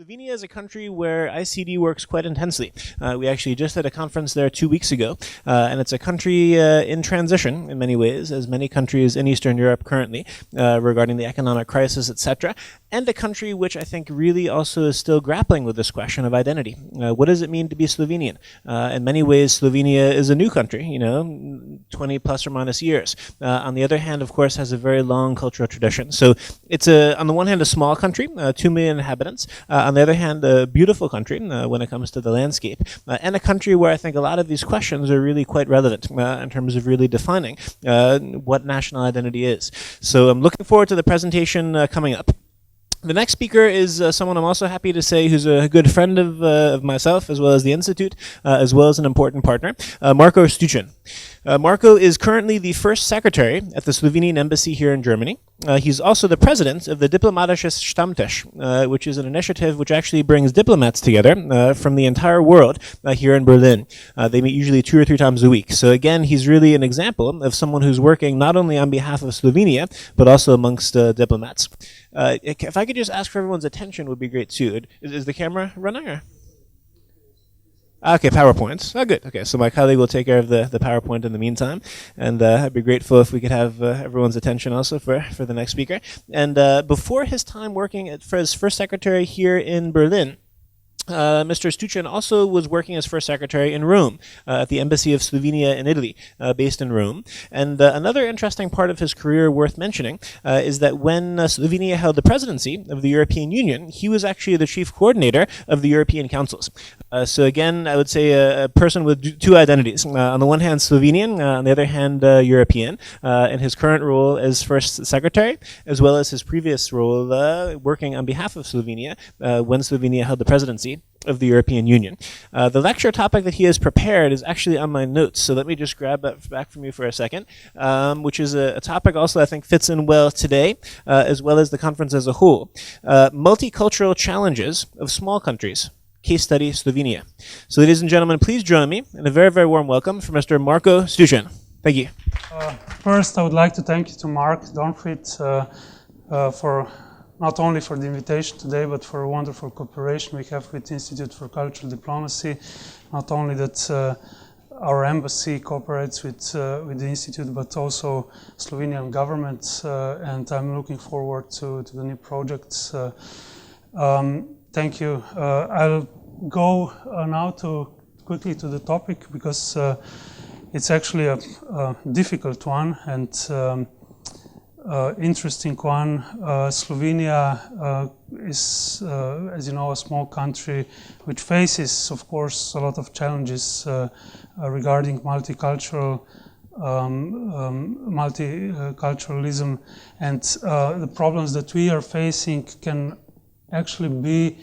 Slovenia is a country where ICD works quite intensely. We actually just had a conference there 2 weeks ago, and it's a country in transition in many ways, as many countries in Eastern Europe currently, regarding the economic crisis, etc., and a country which I think really also is still grappling with this question of identity. What does it mean to be Slovenian? In many ways, Slovenia is a new country, 20 plus or minus years. On the other hand, of course, has a very long cultural tradition. So it's, on the one hand, a small country, 2 million inhabitants, on the other hand, a beautiful country when it comes to the landscape, and a country where I think a lot of these questions are really quite relevant in terms of really defining what national identity is. So I'm looking forward to the presentation coming up. The next speaker is someone I'm also happy to say who's a good friend of myself, as well as the Institute, as well as an important partner, Marko Stucin. Marko is currently the first secretary at the Slovenian embassy here in Germany. He's also the president of the Diplomatisches Stammtisch, which is an initiative which actually brings diplomats together from the entire world here in Berlin. They meet usually 2 or 3 times a week. So again, he's really an example of someone who's working not only on behalf of Slovenia, but also amongst diplomats. If I could just ask for everyone's attention would be great too. Is the camera running? Or? Okay, PowerPoint. Oh, good. Okay, so my colleague will take care of the PowerPoint in the meantime, and I'd be grateful if we could have everyone's attention also for the next speaker. And before his time working for his first secretary here in Berlin, Mr. Stucin also was working as first secretary in Rome, at the Embassy of Slovenia in Italy, based in Rome. And another interesting part of his career worth mentioning is that when Slovenia held the presidency of the European Union, he was actually the chief coordinator of the European councils. So again, I would say a person with 2 identities. On the one hand, Slovenian, on the other hand, European, in his current role as first secretary, as well as his previous role working on behalf of Slovenia when Slovenia held the presidency of the European Union. The lecture topic that he has prepared is actually on my notes, so let me just grab that back from you for a second, which is a topic also I think fits in well today, as well as the conference as a whole. Multicultural challenges of small countries. Case study Slovenia. So ladies and gentlemen, please join me in a very, very warm welcome for Mr. Marko Stucin. Thank you. First, I would like to thank you to Mark Dornfried for not only for the invitation today, but for a wonderful cooperation we have with the Institute for Cultural Diplomacy. Not only that our embassy cooperates with the Institute, but also Slovenian government, and I'm looking forward to the new projects. Thank you. I'll go now quickly to the topic, because it's actually a difficult one and interesting one. Slovenia is, as you know, a small country which faces, of course, a lot of challenges regarding multiculturalism, and the problems that we are facing can actually be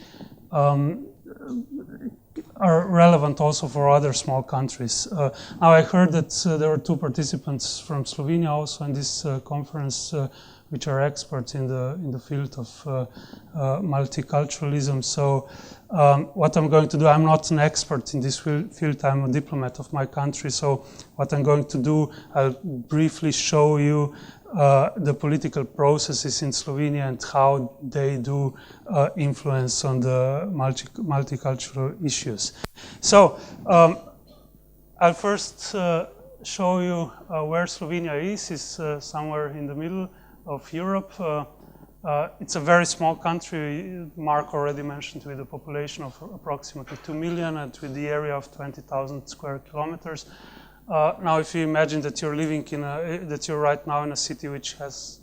are relevant also for other small countries. Now I heard that there were 2 participants from Slovenia also in this conference, which are experts in the field of multiculturalism. So what I'm going to do, I'm not an expert in this field, I'm a diplomat of my country. So what I'm going to do, I'll briefly show you the political processes in Slovenia and how they do influence on the multicultural issues. So I'll first show you where Slovenia is. It's somewhere in the middle of Europe. It's a very small country. Mark already mentioned, with a population of approximately 2 million and with the area of 20,000 square kilometers. Now, if you imagine that you're living that you're right now in a city which has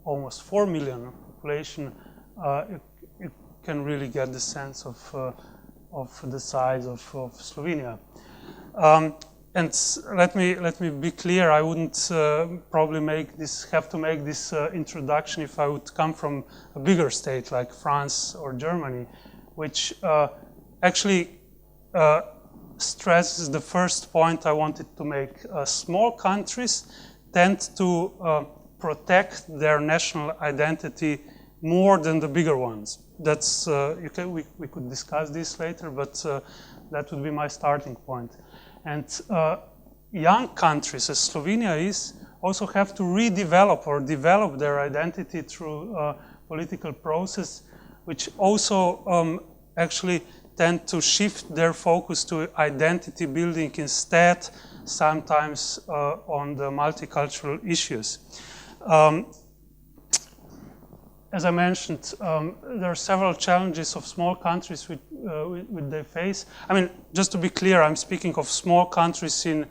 almost 4 million population, you can really get the sense of the size of Slovenia. And let me be clear. I wouldn't probably have to make this introduction if I would come from a bigger state like France or Germany, which actually stresses the first point I wanted to make. Small countries tend to protect their national identity more than the bigger ones. That's we could discuss this later, but that would be my starting point. And young countries, as Slovenia is, also have to redevelop or develop their identity through political process, which also actually tend to shift their focus to identity building instead, sometimes on the multicultural issues. As I mentioned, there are several challenges of small countries which they face. I mean, just to be clear, I'm speaking of small countries in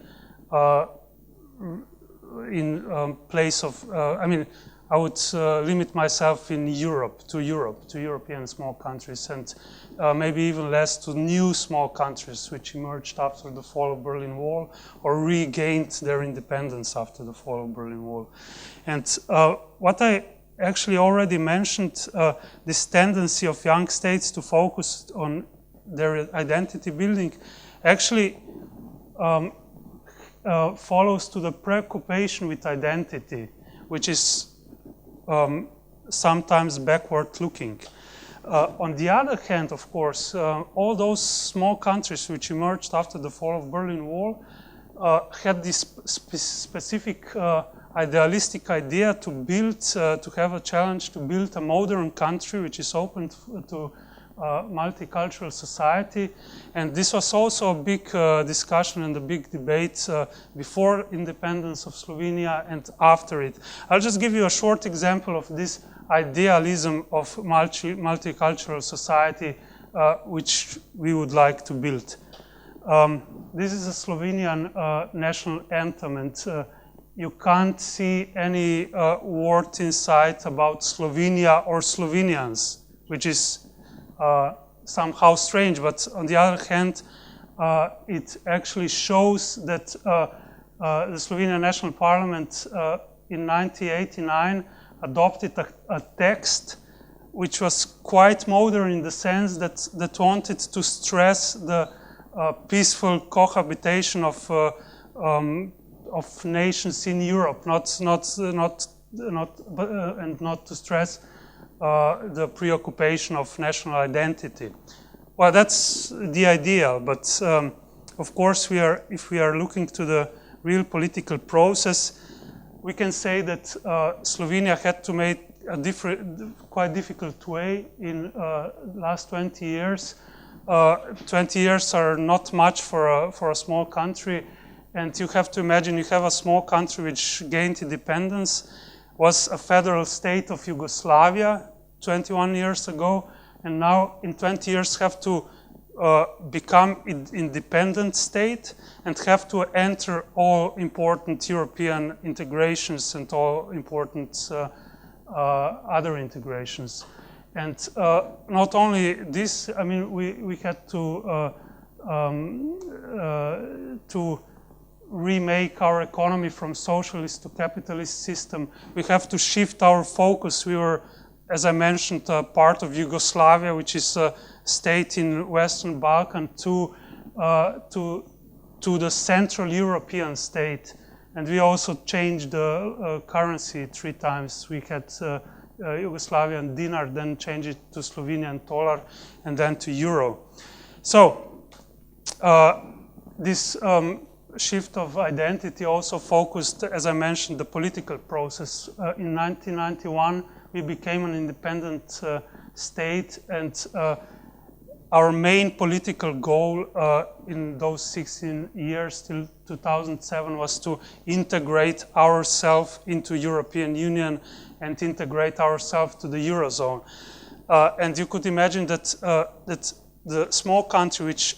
place of, I mean, I would limit myself in Europe, to European small countries, and maybe even less to new small countries which emerged after the fall of Berlin Wall or regained their independence after the fall of Berlin Wall. And what I actually already mentioned, this tendency of young states to focus on their identity building actually follows to the preoccupation with identity, which is sometimes backward looking. On the other hand, of course, all those small countries which emerged after the fall of Berlin Wall had this specific idealistic idea to build, to have a challenge to build a modern country which is open to multicultural society. And this was also a big discussion and a big debate before independence of Slovenia and after it. I'll just give you a short example of this idealism of multicultural society which we would like to build. This is a Slovenian national anthem, and you can't see any word inside about Slovenia or Slovenians, which is somehow strange, but on the other hand, it actually shows that the Slovenian National Parliament in 1989 adopted a text which was quite modern in the sense that wanted to stress the peaceful cohabitation of nations in Europe, and not to stress the preoccupation of national identity. Well, that's the ideal, but of course, if we are looking to the real political process, we can say that Slovenia had to make a quite difficult way in last 20 years. 20 years are not much for a small country, and you have to imagine you have a small country which gained independence, was a federal state of Yugoslavia 21 years ago, and now in 20 years have to become an independent state and have to enter all important European integrations and all important other integrations. And not only this, I mean, we had to remake our economy from socialist to capitalist system. We have to shift our focus. We were, as I mentioned, part of Yugoslavia, which is a state in Western Balkan, to the Central European state. And we also changed the currency 3 times. We had Yugoslavian dinar, then changed it to Slovenian tolar, and then to euro. So this shift of identity also focused, as I mentioned, the political process. In 1991, we became an independent state, and our main political goal in those 16 years till 2007 was to integrate ourselves into European Union and integrate ourselves to the Eurozone. And you could imagine that that the small country which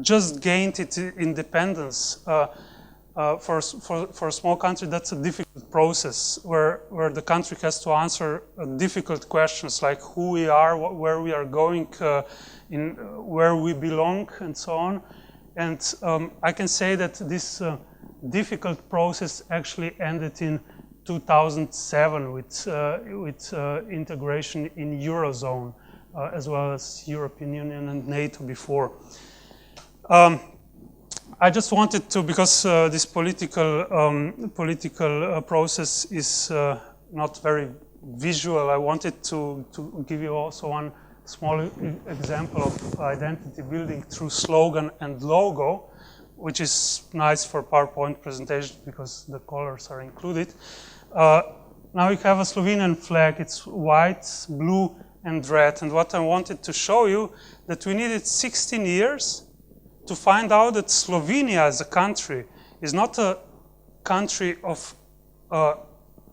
just gained its independence, for a small country, that's a difficult process where the country has to answer difficult questions like who we are, where we are going, where we belong, and so on. And I can say that this difficult process actually ended in 2007 with integration in Eurozone, as well as European Union and NATO before. I just wanted to, because this political process is not very visual, I wanted to give you also one small example of identity building through slogan and logo, which is nice for PowerPoint presentation because the colors are included. Now you have a Slovenian flag. It's white, blue, and red. And what I wanted to show you, that we needed 16 years to find out that Slovenia as a country is not a country of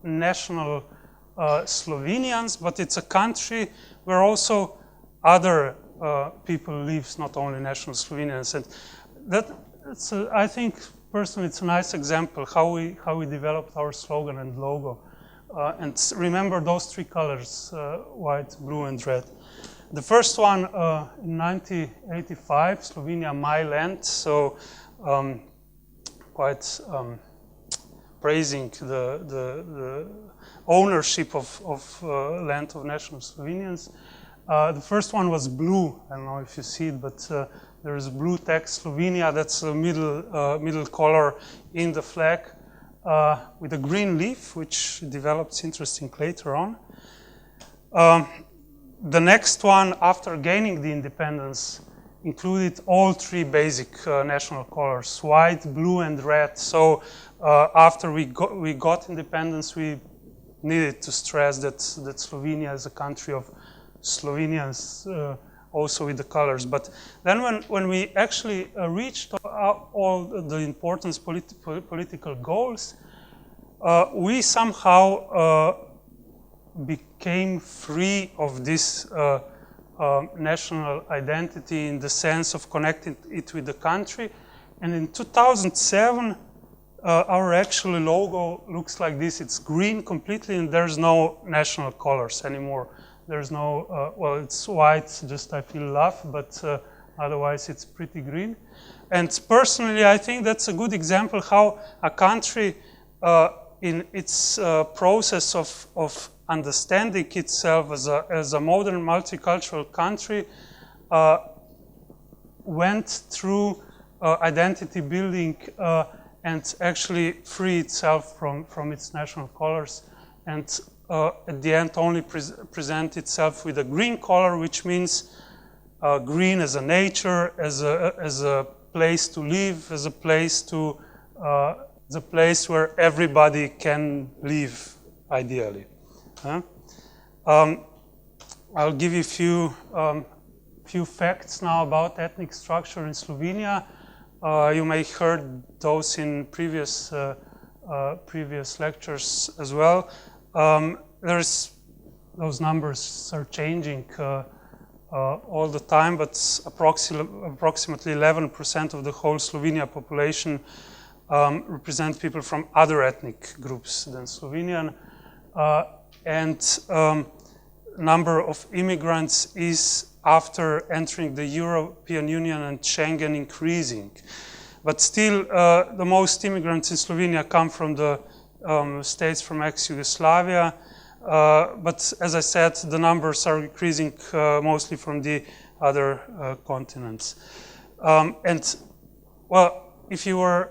national Slovenians, but it's a country where also other people live, not only national Slovenians. And that's I think personally it's a nice example how we developed our slogan and logo. And remember those three colors, white, blue, and red. The first one in 1985, Slovenia, my land. So quite praising the ownership of land of national Slovenians. The first one was blue. I don't know if you see it, but there is blue text Slovenia. That's the middle color in the flag, with a green leaf, which develops interesting later on. The next one, after gaining the independence, included all three basic national colors: white, blue, and red. So after we got independence, we needed to stress that Slovenia is a country of Slovenians, also with the colors. But then when we actually reached all the important political goals, we somehow became free of this national identity in the sense of connecting it with the country. And in 2007, our actual logo looks like this. It's green completely, and there's no national colors anymore. There's no, well, it's white, just I feel laugh, but otherwise it's pretty green. And personally, I think that's a good example how a country in its process of understanding itself as a modern multicultural country went through identity building and actually free itself from its national colors, and at the end only present itself with a green color, which means green as a nature, as a place to live, as a place where everybody can live, ideally. I'll give you a few facts now about ethnic structure in Slovenia. You may have heard those in previous lectures as well. Those numbers are changing all the time, but approximately 11% of the whole Slovenia population represent people from other ethnic groups than Slovenian. And number of immigrants is, after entering the European Union and Schengen, increasing. But still, the most immigrants in Slovenia come from the states from ex-Yugoslavia. But as I said, the numbers are increasing mostly from the other continents. And, well, if you were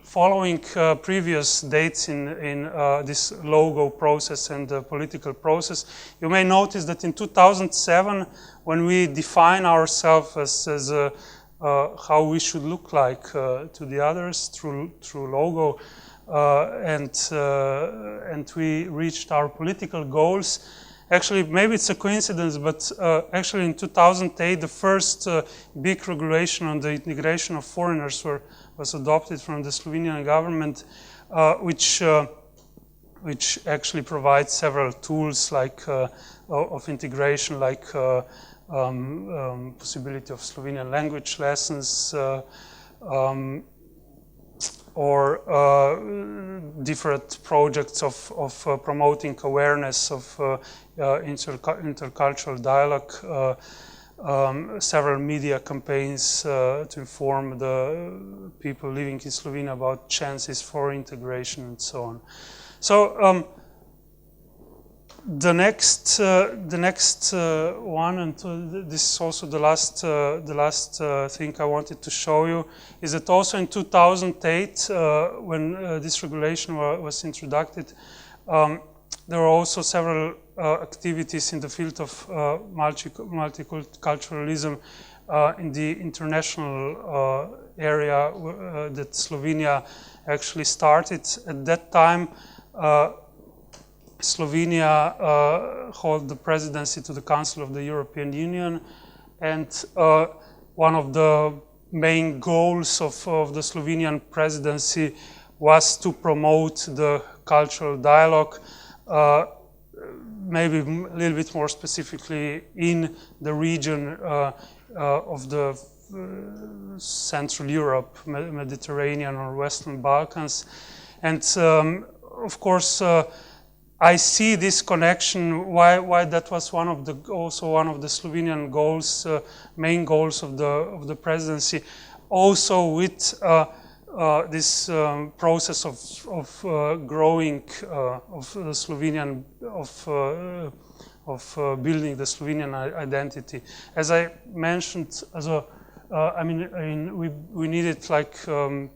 following previous dates in this logo process and the political process, you may notice that in 2007, when we define ourselves as how we should look like to the others through logo, and we reached our political goals. Actually, maybe it's a coincidence, but actually in 2008, the first big regulation on the integration of foreigners was adopted from the Slovenian government, which actually provides several tools like of integration, like possibility of Slovenian language lessons, or different projects of promoting awareness of intercultural dialogue, several media campaigns to inform the people living in Slovenia about chances for integration and so on. So the next one, and this is also the last thing I wanted to show you, is that also in 2008, when this regulation was introduced, there were also several activities in the field of multiculturalism in the international area that Slovenia actually started. At that time, Slovenia hold the presidency to the Council of the European Union, and one of the main goals of the Slovenian presidency was to promote the cultural dialogue, maybe a little bit more specifically in the region of the Central Europe, Mediterranean or Western Balkans. And of course, I see this connection, why that was also one of the Slovenian goals, main goals of the presidency, also with this process of growing of the Slovenian, of building the Slovenian identity. As I mentioned, I mean, we needed like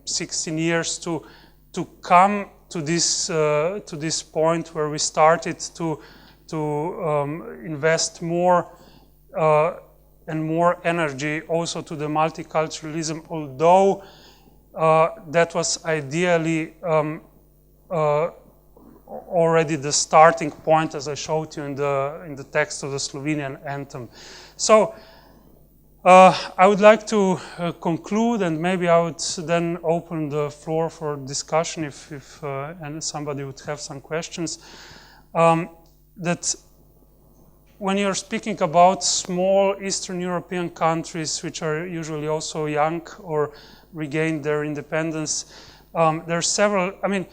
16 years to come to this point where we started to invest more and more energy also to the multiculturalism, although that was ideally already the starting point, as I showed you in the text of the Slovenian anthem. So I would like to conclude, and maybe I would then open the floor for discussion if and somebody would have some questions. That when you're speaking about small Eastern European countries, which are usually also young or regained their independence, there are several, I mean,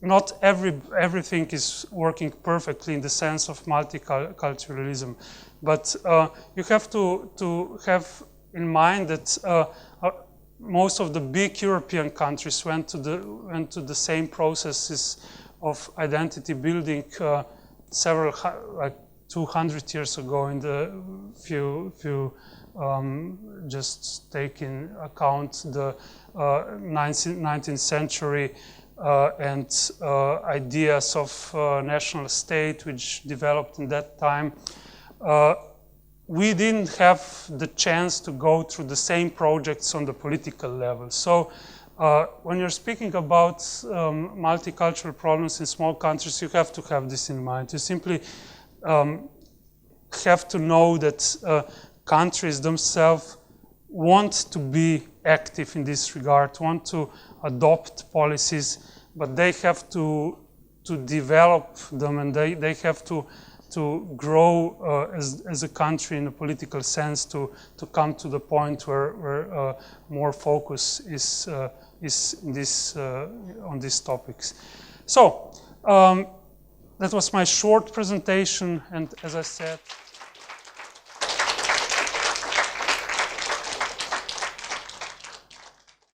not everything is working perfectly in the sense of multiculturalism. But you have to have in mind that most of the big European countries went to the same processes of identity building several, like 200 years ago. In the few just take in account the 19th century and ideas of national state which developed in that time. We didn't have the chance to go through the same projects on the political level. So when you're speaking about multicultural problems in small countries, you have to have this in mind. You simply have to know that countries themselves want to be active in this regard, want to adopt policies, but they have to develop them, and they have to grow as a country in a political sense to come to the point where more focus is in this, on these topics. So that was my short presentation, and as I said,